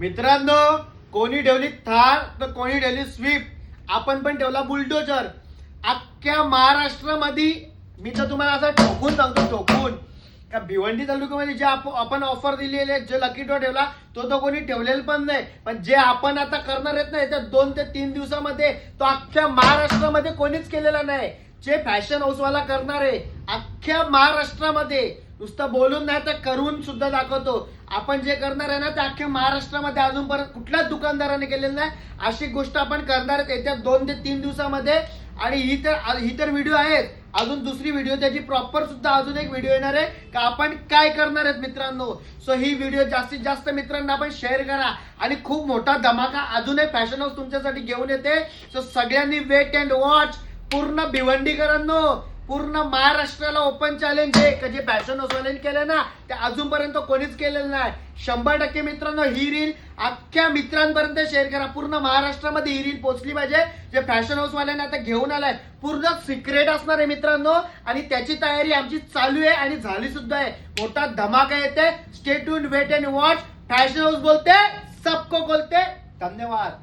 मित्रांनो, कोणी ठेवली थार तर कोणी ठेवली स्विफ्ट, आपण पण ठेवला बुलडोजर. अख्ख्या महाराष्ट्रामध्ये मी तर तुम्हाला असं ठोकून सांगतो, ठोकून का भिवंडी तालुक्यामध्ये जे आपण ऑफर दिलेली आहे, जे लकी ड्रॉ ठेवला तो कोणी ठेवलेला पण नाही. पण जे आपण आता करणार आहेत ना येत्या 2 ते 3 दिवसामध्ये, तो अख्ख्या महाराष्ट्रामध्ये कोणीच केलेला नाही. जे फॅशन हाऊसवाला करणार आहे अख्ख्या महाराष्ट्रामध्ये, नुसतं बोलून नाही तर करून सुद्धा दाखवतो. आपण जे करणार आहे ना ते अख्ख्या महाराष्ट्रामध्ये अजूनपर्यंत कुठल्याच दुकानदाराने केलेलं नाही. अशी गोष्ट आपण करणार आहेत येत्या 2 ते 3 दिवसामध्ये. आणि ही तर व्हिडिओ आहेत. अजून दुसरी व्हिडिओ त्याची प्रॉपर सुद्धा अजून एक व्हिडिओ येणार आहे का आपण काय करणार आहेत मित्रांनो. सो ही व्हिडिओ जास्तीत जास्त मित्रांना आपण शेअर करा. आणि खूप मोठा धमाका अजून एक फॅशन हाऊस तुमच्यासाठी घेऊन येते. सो सगळ्यांनी वेट अँड वॉच. पूर्ण भिवंडीकरांनो, पूर्ण महाराष्ट्राला ओपन चॅलेंज आहे का जे फॅशन हाऊसवाल्यांनी केलं ना ते अजूनपर्यंत कोणीच केलेलं नाही. 100% मित्रांनो ही रील अख्ख्या मित्रांपर्यंत शेअर करा. पूर्ण महाराष्ट्रामध्ये ही रील पोहोचली पाहिजे. जे फॅशन हाऊसवाल्यांनी आता घेऊन आलाय पूर्ण सिक्रेट असणार आहे मित्रांनो. आणि त्याची तयारी आमची चालू आहे आणि झाली सुद्धा आहे. मोठा धमाका येते. Stay tuned, wait and watch. Fashion house बोलते, सबको बोलते. धन्यवाद.